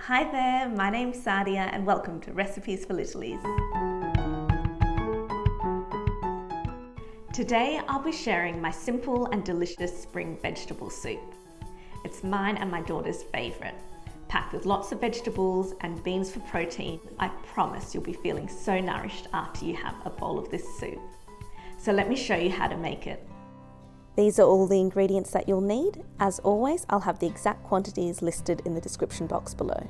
Hi there, my name's Sadia and welcome to Recipes for Littlies. Today I'll be sharing my simple and delicious spring vegetable soup. It's mine and my daughter's favourite. Packed with lots of vegetables and beans for protein, I promise you'll be feeling so nourished after you have a bowl of this soup. So let me show you how to make it. These are all the ingredients that you'll need. As always, I'll have the exact quantities listed in the description box below.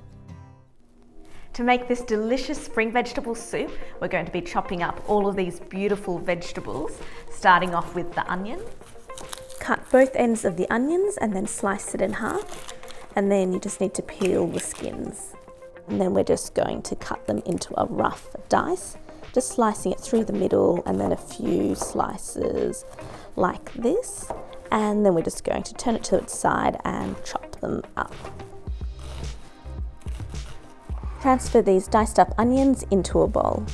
To make this delicious spring vegetable soup, we're going to be chopping up all of these beautiful vegetables, starting off with the onion. Cut both ends of the onions and then slice it in half. And then you just need to peel the skins. And then we're just going to cut them into a rough dice, just slicing it through the middle and then a few slices like this, and then we're just going to turn it to its side and chop them up. Transfer these diced up onions into a bowl.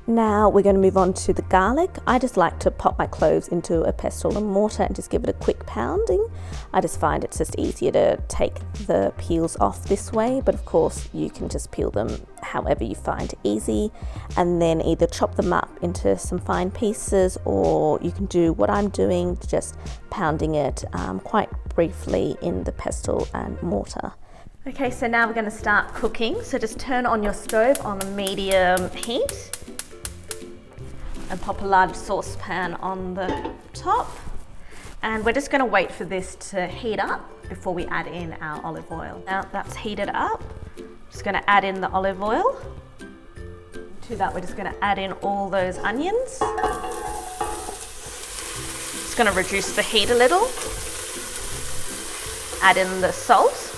Now we're going to move on to the garlic. I just like to pop my cloves into a pestle and mortar and just give it a quick pounding. I just find it's just easier to take the peels off this way, but of course you can just peel them however you find easy, and then either chop them up into some fine pieces, or you can do what I'm doing, just pounding it quite briefly in the pestle and mortar. Okay, so now we're going to start cooking. So just turn on your stove on a medium heat and pop a large saucepan on the top. And we're just going to wait for this to heat up before we add in our olive oil. Now that's heated up, just going to add in the olive oil. To that we're just going to add in all those onions. Just going to reduce the heat a little. Add in the salt.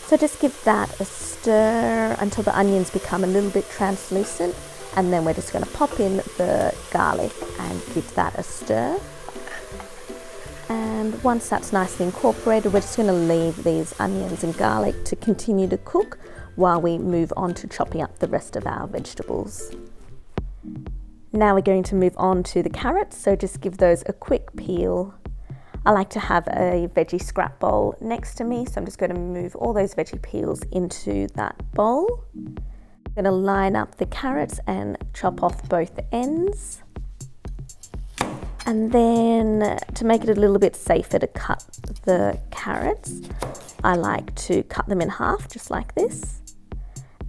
So just give that a stir until the onions become a little bit translucent, and then we're just going to pop in the garlic and give that a stir. And once that's nicely incorporated, we're just going to leave these onions and garlic to continue to cook while we move on to chopping up the rest of our vegetables. Now we're going to move on to the carrots, so just give those a quick peel. I like to have a veggie scrap bowl next to me, so I'm just going to move all those veggie peels into that bowl. I'm going to line up the carrots and chop off both ends. And then to make it a little bit safer to cut the carrots, I like to cut them in half just like this,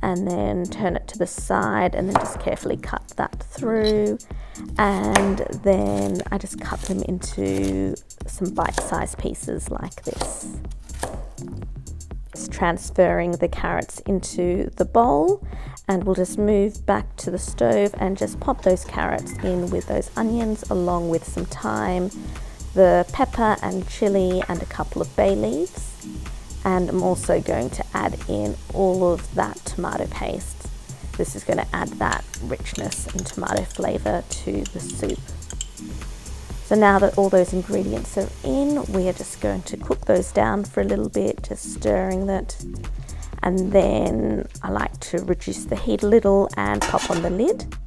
and then turn it to the side and then just carefully cut that through. And then I just cut them into some bite-sized pieces like this. Just transferring the carrots into the bowl, and we'll just move back to the stove and just pop those carrots in with those onions, along with some thyme, the pepper and chili, and a couple of bay leaves. And I'm also going to add in all of that tomato paste. This is going to add that richness and tomato flavour to the soup. So now that all those ingredients are in, we are just going to cook those down for a little bit, just stirring that. And then I like to reduce the heat a little and pop on the lid.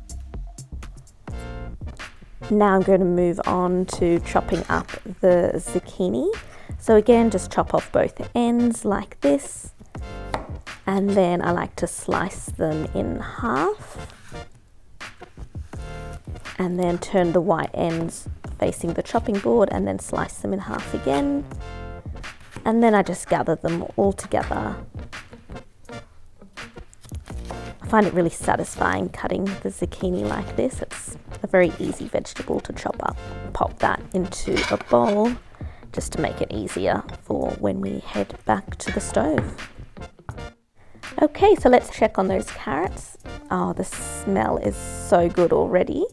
Now I'm going to move on to chopping up the zucchini. So again, just chop off both ends like this. And then I like to slice them in half. And then turn the white ends facing the chopping board and then slice them in half again. And then I just gather them all together. I find it really satisfying cutting the zucchini like this. It's a very easy vegetable to chop up. Pop that into a bowl just to make it easier for when we head back to the stove. Okay, so let's check on those carrots. Oh, the smell is so good already.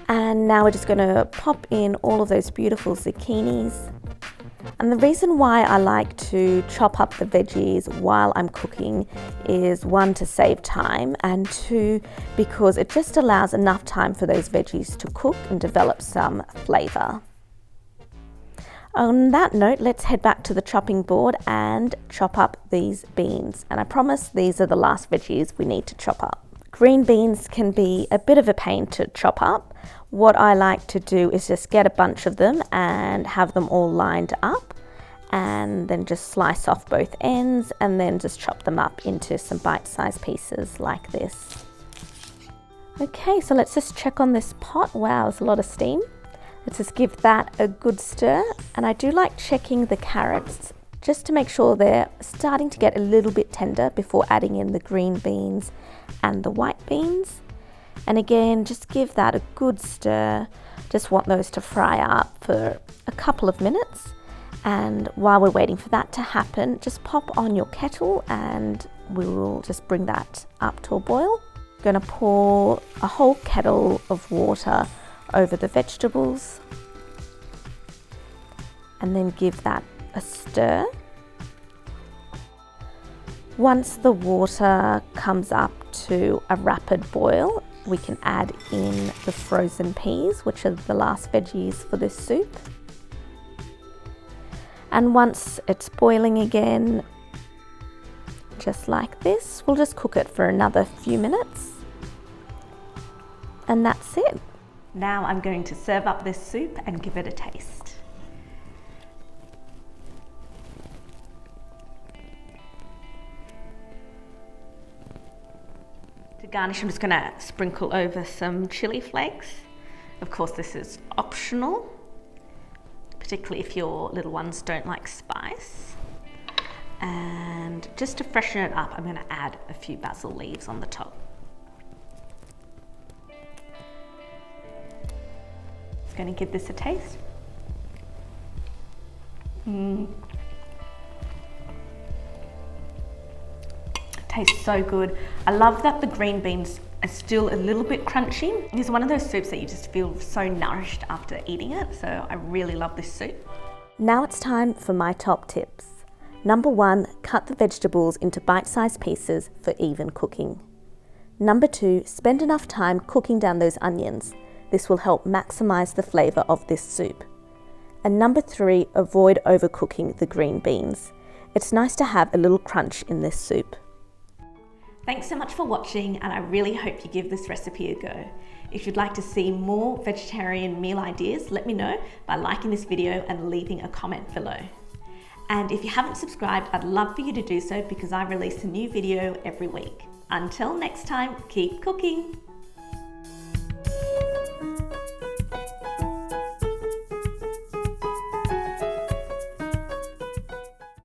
And now we're just going to pop in all of those beautiful zucchinis. And the reason why I like to chop up the veggies while I'm cooking is, one, to save time, and two, because it just allows enough time for those veggies to cook and develop some flavour. On that note, let's head back to the chopping board and chop up these beans. And I promise these are the last veggies we need to chop up. Green beans can be a bit of a pain to chop up, what I like to do is just get a bunch of them and have them all lined up, and then just slice off both ends and then just chop them up into some bite-sized pieces like this. Okay, so let's just check on this pot. Wow, there's a lot of steam. Let's just give that a good stir. And I do like checking the carrots just to make sure they're starting to get a little bit tender before adding in the green beans and the white beans. And again, just give that a good stir. Just want those to fry up for a couple of minutes. And while we're waiting for that to happen, just pop on your kettle and we will just bring that up to a boil. I'm going to pour a whole kettle of water over the vegetables and then give that a stir. Once the water comes up to a rapid boil, we can add in the frozen peas, which are the last veggies for this soup. And once it's boiling again, just like this, we'll just cook it for another few minutes. And that's it. Now I'm going to serve up this soup and give it a taste. To garnish, I'm just going to sprinkle over some chili flakes. Of course, this is optional, particularly if your little ones don't like spice. And just to freshen it up, I'm going to add a few basil leaves on the top. Just going to give this a taste. Tastes so good. I love that the green beans are still a little bit crunchy. It's one of those soups that you just feel so nourished after eating it. So I really love this soup. Now it's time for my top tips. Number 1, cut the vegetables into bite-sized pieces for even cooking. Number 2, spend enough time cooking down those onions. This will help maximize the flavor of this soup. And number 3, avoid overcooking the green beans. It's nice to have a little crunch in this soup. Thanks so much for watching, and I really hope you give this recipe a go. If you'd like to see more vegetarian meal ideas, let me know by liking this video and leaving a comment below. And if you haven't subscribed, I'd love for you to do so because I release a new video every week. Until next time, keep cooking.